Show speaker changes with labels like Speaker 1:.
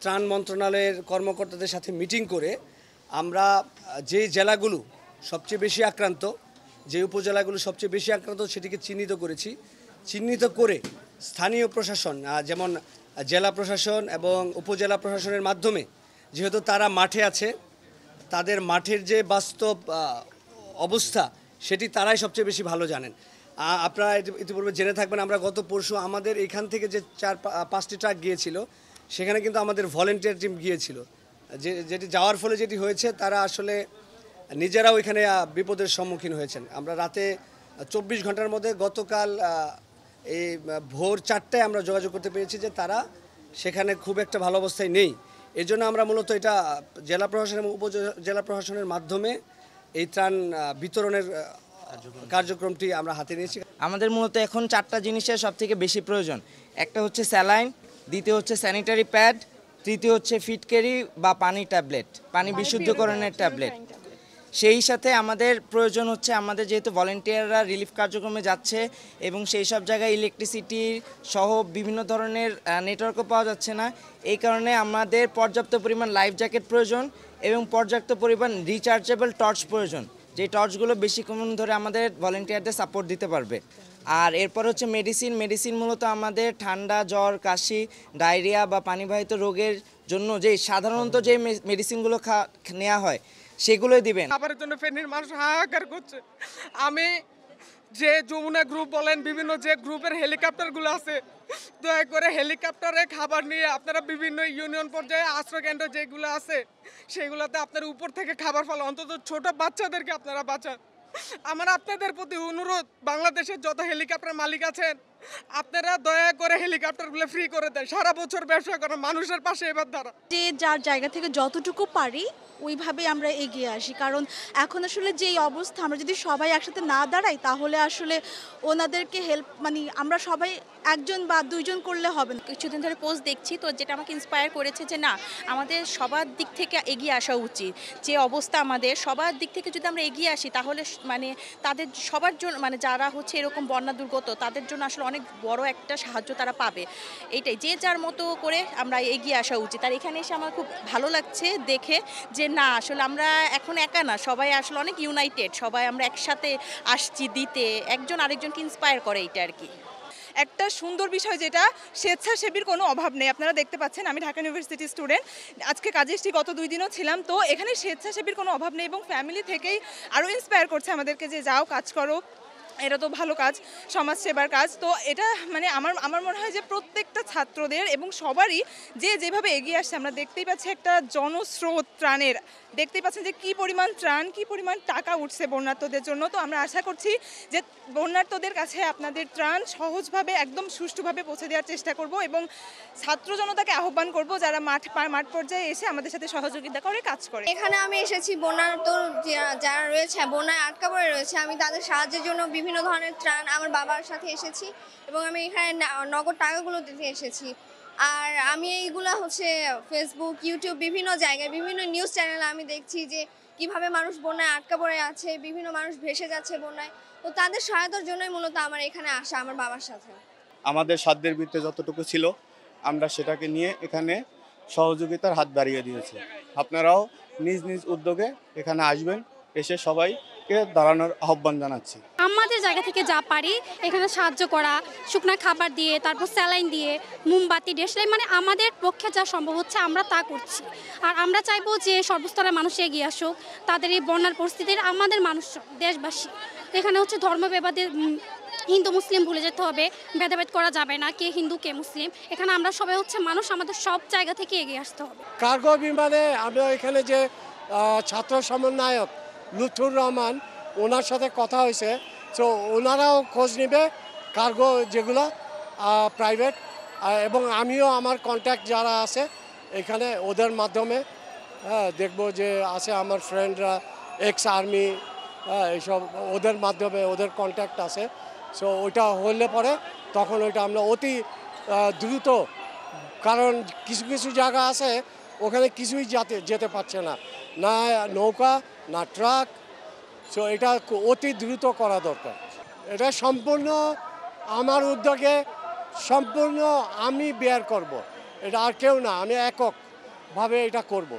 Speaker 1: ত্রাণ মন্ত্রণালয়ের কর্মকর্তাদের সাথে মিটিং করে আমরা যে জেলাগুলো সবচেয়ে বেশি আক্রান্ত, যে উপজেলাগুলো সবচেয়ে বেশি আক্রান্ত সেটিকে চিহ্নিত করেছি। চিহ্নিত করে স্থানীয় প্রশাসন যেমন জেলা প্রশাসন এবং উপজেলা প্রশাসনের মাধ্যমে, যেহেতু তারা মাঠে আছে, তাদের মাঠের যে বাস্তব অবস্থা সেটি তারাই সবচেয়ে বেশি ভালো জানেন। আপনারা ইতিপূর্বে জেনে থাকবেন, আমরা গত পরশু আমাদের এখান থেকে যে 4-5টি ট্রাক গিয়েছিল, সেখানে কিন্তু আমাদের ভলেন্টিয়ার টিম গিয়েছিল। যেটি যাওয়ার ফলে যেটি হয়েছে, তারা আসলে নিজেরাও এখানে বিপদের সম্মুখীন হয়েছেন। আমরা রাতে 24 ঘন্টার মধ্যে গতকাল এই ভোর 4টায় আমরা যোগাযোগ করতে পেরেছি যে তারা সেখানে খুব একটা ভালো অবস্থায় নেই। এই জন্য আমরা মূলত এটা জেলা প্রশাসন এবং উপজেলা প্রশাসনের মাধ্যমে এই ত্রাণ বিতরণের কার্যক্রমটি আমরা হাতে নিয়েছি।
Speaker 2: আমাদের মূলত এখন 4টা জিনিসের সবথেকে বেশি প্রয়োজন। একটা হচ্ছে স্যালাইন, দ্বিতীয় হচ্ছে স্যানিটারি প্যাড, তৃতীয় হচ্ছে ফিটকেরি বা পানি ট্যাবলেট, পানি বিশুদ্ধকরণের ট্যাবলেট। সেই সাথে আমাদের প্রয়োজন হচ্ছে, আমাদের যেহেতু ভলেন্টিয়াররা রিলিফ কার্যক্রমে যাচ্ছে এবং সেই সব জায়গায় ইলেকট্রিসিটি সহ বিভিন্ন ধরনের নেটওয়ার্কও পাওয়া যাচ্ছে না, এই কারণে আমাদের পর্যাপ্ত পরিমাণ লাইফ জ্যাকেট প্রয়োজন এবং পর্যাপ্ত পরিমাণ রিচার্জেবল টর্চ প্রয়োজন, যে টর্চগুলো বেশিক্ষণ ধরে আমাদের ভলেন্টিয়ারদের সাপোর্ট দিতে পারবে। আর এরপর হচ্ছে মেডিসিন মূলত আমাদের ঠান্ডা, জ্বর, কাশি, ডায়রিয়া বা পানিবাহিত রোগের জন্য যে সাধারণত যে মেডিসিনগুলো নেওয়া হয় সেগুলোই দিবেন।
Speaker 3: খাবারের জন্য ফেনীর মানুষ হাহাকার করছে। আমি যে যমুনা গ্রুপ বলেন, বিভিন্ন যে গ্রুপের হেলিকপ্টারগুলো আছে, দয়া করে হেলিকপ্টারে খাবার নিয়ে আপনারা বিভিন্ন ইউনিয়ন পর্যায়ে আশ্রয় কেন্দ্র যেগুলো আছে সেগুলোতে আপনারা উপর থেকে খাবার ফেলা, অন্তত ছোট বাচ্চাদেরকে আপনারা বাঁচান। আমার আপনাদের প্রতি অনুরোধ, বাংলাদেশের যত হেলিকপ্টার মালিক আছেন, আপনারা দয়া করে হেলিকপ্টারগুলো ফ্রি করে দেন। সারা বছর ব্যবসা করেন, মানুষের পাশে এবার দ্বারা
Speaker 4: যে যার জায়গা থেকে যতটুকু পারি ওইভাবে আমরা এগিয়ে আসি। কারণ এখন আসলে যে অবস্থা, আমরা যদি সবাই একসাথে না দাঁড়াই তাহলে আসলে ওনাদেরকে হেল্প আমরা সবাই একজন বা দুইজন করলে হবে না।
Speaker 5: কিছুদিন ধরে পোস্ট দেখছি, তো যেটা আমাকে ইন্সপায়ার করেছে যে না, আমাদের সবার দিক থেকে এগিয়ে আসা উচিত। যে অবস্থা আমাদের সবার দিক থেকে যদি আমরা এগিয়ে আসি তাহলে তাদের সবার জন্য, যারা হচ্ছে এরকম বন্যা দুর্গত, তাদের জন্য আসলে অনেক বড় একটা সাহায্য তারা পাবে। এইটাই, যে যার মতো করে আমরা এগিয়ে আসা উচিত। আর এখানে এসে আমার খুব ভালো লাগছে দেখে যে না, আসলে আমরা এখন একা না, সবাই আসলে অনেক ইউনাইটেড, সবাই আমরা একসাথে আসছি দিতে, একজন আরেকজনকে ইন্সপায়ার করে, এইটা আর কি।
Speaker 6: একটা সুন্দর বিষয় যেটা স্বেচ্ছাসেবীর কোনো অভাব নেই। আপনারা দেখতে পাচ্ছেন আমি ঢাকা ইউনিভার্সিটি স্টুডেন্ট, আজকে কাজে এসেছি, গত 2 দিনও ছিলাম। তো এখানে স্বেচ্ছাসেবীর কোনো অভাব নেই এবং ফ্যামিলি থেকেই আরও ইন্সপায়ার করছে আমাদেরকে যে যাও কাজ করো, এটা তো ভালো কাজ, সমাজসেবার কাজ। তো এটা আমার মনে হয় যে প্রত্যেকটা ছাত্রদের এবং সবারই যে যেভাবে এগিয়ে আসছে, আমরা দেখতেই পাচ্ছি একটা জনস্রোত ত্রাণের, দেখতেই পাচ্ছেন যে কী পরিমাণ ত্রাণ, কী পরিমাণ টাকা উঠছে বন্যার্তদের জন্য। তো আমরা আশা করছি যে বন্যার্তদের কাছে আপনাদের ত্রাণ সহজভাবে একদম সুষ্ঠুভাবে পৌঁছে দেওয়ার চেষ্টা করব এবং ছাত্র জনতাকে আহ্বান করব যারা মাঠ পর্যায়ে এসে আমাদের সাথে সহযোগিতা করে কাজ করে।
Speaker 7: এখানে আমি এসেছি বন্যার্ত যারা রয়েছে, বন্যায় আটকা পড়ে রয়েছে, আমি তাদের সাহায্যের জন্য বিভিন্ন ধরনের ত্রাণ আমার বাবার সাথে এসেছি এবং আমি এখানে নগদ টাকাগুলো দিতে এসেছি। আর আমি এইগুলো হচ্ছে ফেসবুক, ইউটিউব, বিভিন্ন জায়গায়, বিভিন্ন নিউজ চ্যানেলে আমি দেখছি যে কিভাবে মানুষ বন্যায় আটকা পড়ে আছে, বিভিন্ন মানুষ ভেসে যাচ্ছে বন্যায়। তো তাদের সহায়তার জন্যই মূলত আমার এখানে আসা, আমার বাবার সাথে।
Speaker 8: আমাদের সাধ্যের ভিত্তিতে যতটুকু ছিল আমরা সেটাকে নিয়ে এখানে সহযোগিতার হাত বাড়িয়ে দিয়েছি। আপনারাও নিজ নিজ উদ্যোগে এখানে আসবেন, এসে সবাইকে দাঁড়ানোর আহ্বান জানাচ্ছি।
Speaker 9: আমাদের জায়গা থেকে যা পারি এখানে সাহায্য করা, শুকনা খাবার দিয়ে, তারপর স্যালাইন দিয়ে, মোমবাতি, দেশলাই, আমাদের পক্ষে যা সম্ভব হচ্ছে আমরা তা করছি। আর আমরা চাইবো যে সর্বস্তরের মানুষ এগিয়ে আসুক, তাদের এই বন্যার পরিস্থিতির আমাদের মানুষ, দেশবাসী, এখানে হচ্ছে ধর্মবিবাদের, হিন্দু মুসলিম ভুলে যেতে হবে, ভেদাভেদ করা যাবে না, কে হিন্দু কে মুসলিম, এখানে আমরা সবাই হচ্ছে মানুষ, আমাদের সব জায়গা থেকে এগিয়ে আসতে হবে।
Speaker 10: কার্গো বিমানে আমরা এখানে যে ছাত্র সমন্বয়ক লুৎফুর রহমান, ওনার সাথে কথা হয়েছে। তো ওনারাও খোঁজ নেবে কার্গো যেগুলো প্রাইভেট, এবং আমিও আমার কন্ট্যাক্ট যারা আছে এখানে ওদের মাধ্যমে দেখবো যে আছে আমার ফ্রেন্ডরা এক্স আর্মি, এইসব ওদের মাধ্যমে ওদের কন্ট্যাক্ট আছে। সো ওইটা হলে পরে তখন ওইটা আমরা অতি দ্রুত, কারণ কিছু কিছু জায়গা আছে ওখানে কিছুই যেতে পারছে না, না নৌকা না ট্রাক। সো এটা অতি দ্রুত করা দরকার। এটা সম্পূর্ণ আমার উদ্যোগে, সম্পূর্ণ আমি বেয়ার করব, এটা আর কেউ না, আমি একক। ভাবে এটা করব।